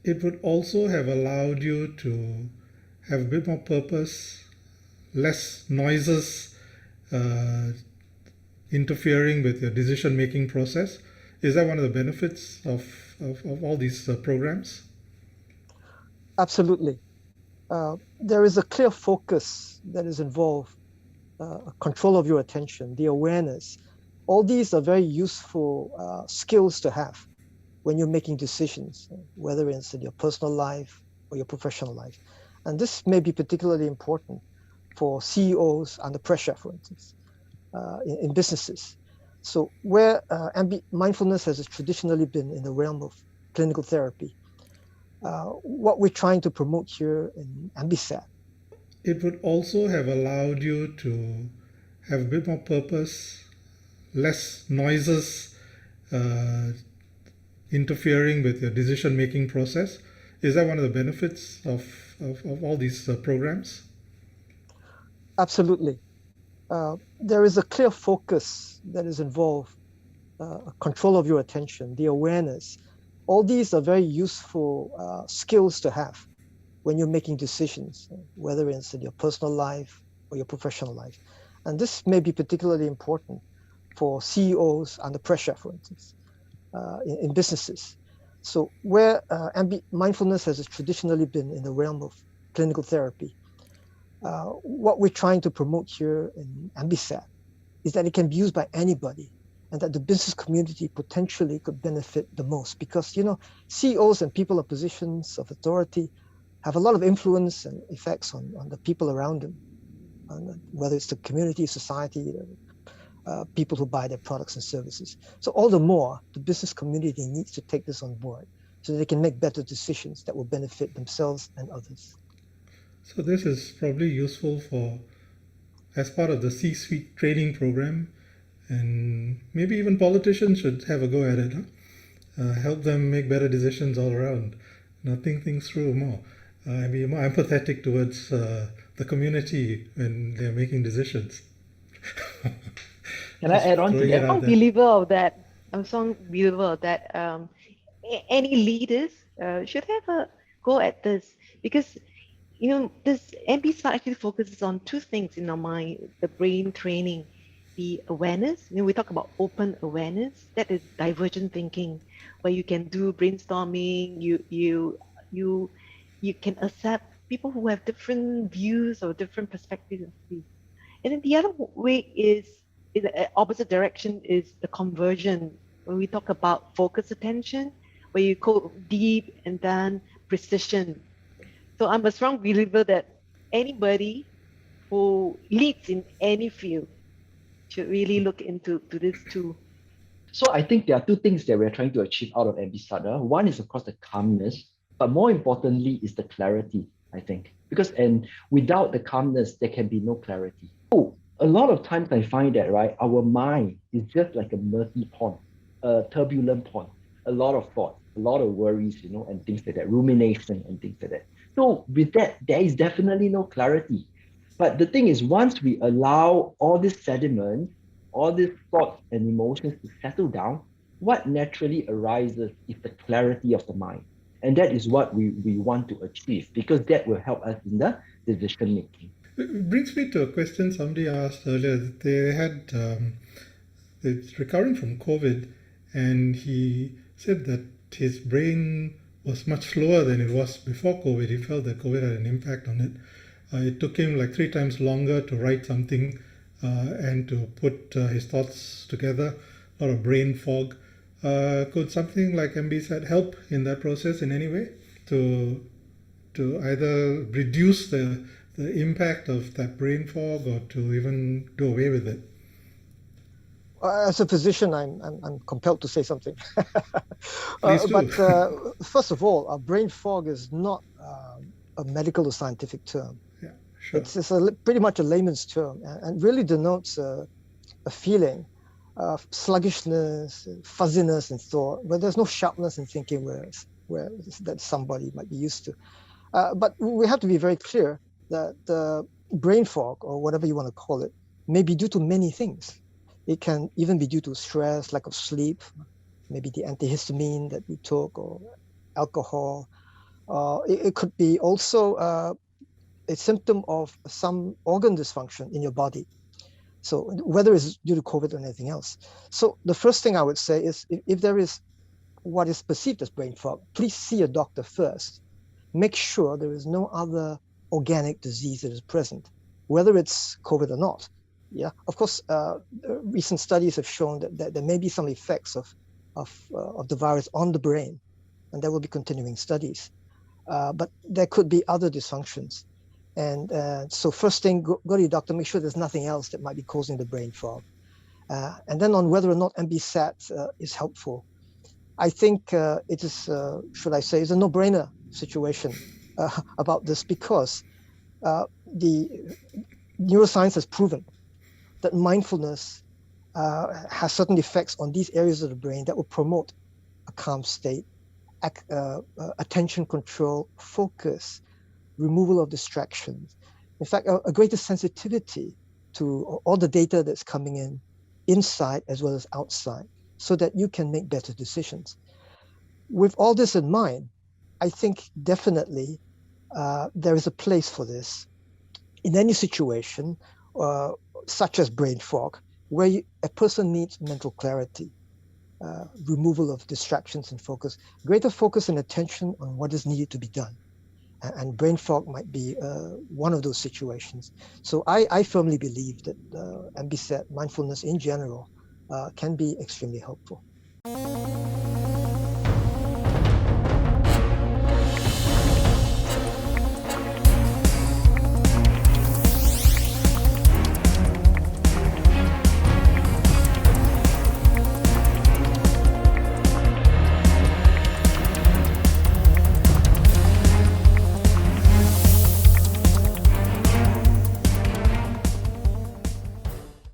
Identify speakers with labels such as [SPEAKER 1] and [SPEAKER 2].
[SPEAKER 1] It would also have allowed you to have a bit more purpose, less noises uh, interfering with your decision making process. Is that one of the benefits of all these programs?
[SPEAKER 2] Absolutely. There is a clear focus that is involved, control of your attention, the awareness. All these are very useful skills to have when you're making decisions, whether it's in your personal life or your professional life. And this may be particularly important for CEOs under pressure, for instance, in businesses. So where mindfulness has traditionally been in the realm of clinical therapy, what we're trying to promote here in MBSAT.
[SPEAKER 1] It would also have allowed you to have a bit more purpose, less noises uh, interfering with your decision making process. Is that one of the benefits of all these programs?
[SPEAKER 2] Absolutely. There is a clear focus that is involved, control of your attention, the awareness. All these are very useful skills to have when you're making decisions, whether it's in your personal life or your professional life. And this may be particularly important for CEOs under pressure, for instance, in businesses. So where mindfulness has traditionally been in the realm of clinical therapy, what we're trying to promote here in MBSAT is that it can be used by anybody and that the business community potentially could benefit the most because, CEOs and people in positions of authority have a lot of influence and effects on the people around them, whether it's the community, society, people who buy their products and services. So all the more, the business community needs to take this on board so they can make better decisions that will benefit themselves and others.
[SPEAKER 1] So this is probably useful for as part of the C-suite training program, and maybe even politicians should have a go at it. Huh? Help them make better decisions all around. Think things through more. Be more empathetic towards the community when they're making decisions.
[SPEAKER 3] Can I
[SPEAKER 1] Just
[SPEAKER 3] add on to
[SPEAKER 1] throwing it
[SPEAKER 3] that?
[SPEAKER 1] out
[SPEAKER 4] Strong
[SPEAKER 1] there.
[SPEAKER 4] believer of that. I'm a strong believer of that. Any leaders should have a go at this because this MBSAT actually focuses on two things in our mind: the brain training, the awareness. We talk about open awareness. That is divergent thinking, where you can do brainstorming. You can accept people who have different views or different perspectives and beliefs. And then the other way is the opposite direction is the conversion. When we talk about focus attention, where you go deep and then precision. So I'm a strong believer that anybody who leads in any field should really look into this too.
[SPEAKER 3] So I think there are two things that we're trying to achieve out of MBSAT. One is, of course, the calmness, but more importantly is the clarity, I think. Because and without the calmness, there can be no clarity. So a lot of times I find that, right, our mind is just like a murky pond, a turbulent pond, a lot of thoughts, a lot of worries, and things like that, rumination and things like that. So with that, there is definitely no clarity. But the thing is, once we allow all this sediment, all these thoughts and emotions to settle down, what naturally arises is the clarity of the mind. And that is what we want to achieve because that will help us in the decision making.
[SPEAKER 1] It brings me to a question somebody asked earlier. They had it's recovering from COVID, and he said that his brain was much slower than it was before COVID. He felt that COVID had an impact on it. It took him like 3 times longer to write something and to put his thoughts together. A lot of brain fog. Could something like MBSAT help in that process in any way to either reduce the impact of that brain fog or to even do away with it?
[SPEAKER 2] As a physician, I'm compelled to say something.
[SPEAKER 1] Please do.
[SPEAKER 2] But first of all, brain fog is not a medical or scientific term.
[SPEAKER 1] Yeah, sure.
[SPEAKER 2] It's pretty much a layman's term and really denotes a feeling of sluggishness, fuzziness in thought, where there's no sharpness in thinking where that somebody might be used to. But we have to be very clear that brain fog, or whatever you want to call it, may be due to many things. It can even be due to stress, lack of sleep, maybe the antihistamine that we took, or alcohol, It could be also a symptom of some organ dysfunction in your body. So whether it's due to COVID or anything else. So the first thing I would say is if there is what is perceived as brain fog, please see a doctor first. Make sure there is no other organic disease that is present, whether it's COVID or not. Yeah, of course, recent studies have shown that there may be some effects of the virus on the brain, and there will be continuing studies. But there could be other dysfunctions. And so first thing, go to your doctor, make sure there's nothing else that might be causing the brain fog. And then on whether or not MBSAT is helpful, I think it is, should I say, is a no-brainer situation about this, because the neuroscience has proven that mindfulness has certain effects on these areas of the brain that will promote a calm state, attention control, focus, removal of distractions. In fact, a greater sensitivity to all the data that's coming in, inside as well as outside, so that you can make better decisions. With all this in mind, I think definitely there is a place for this in any situation, such as brain fog, where a person needs mental clarity, removal of distractions and focus, greater focus and attention on what is needed to be done. And brain fog might be one of those situations. So I firmly believe that MBSAT, mindfulness in general, can be extremely helpful.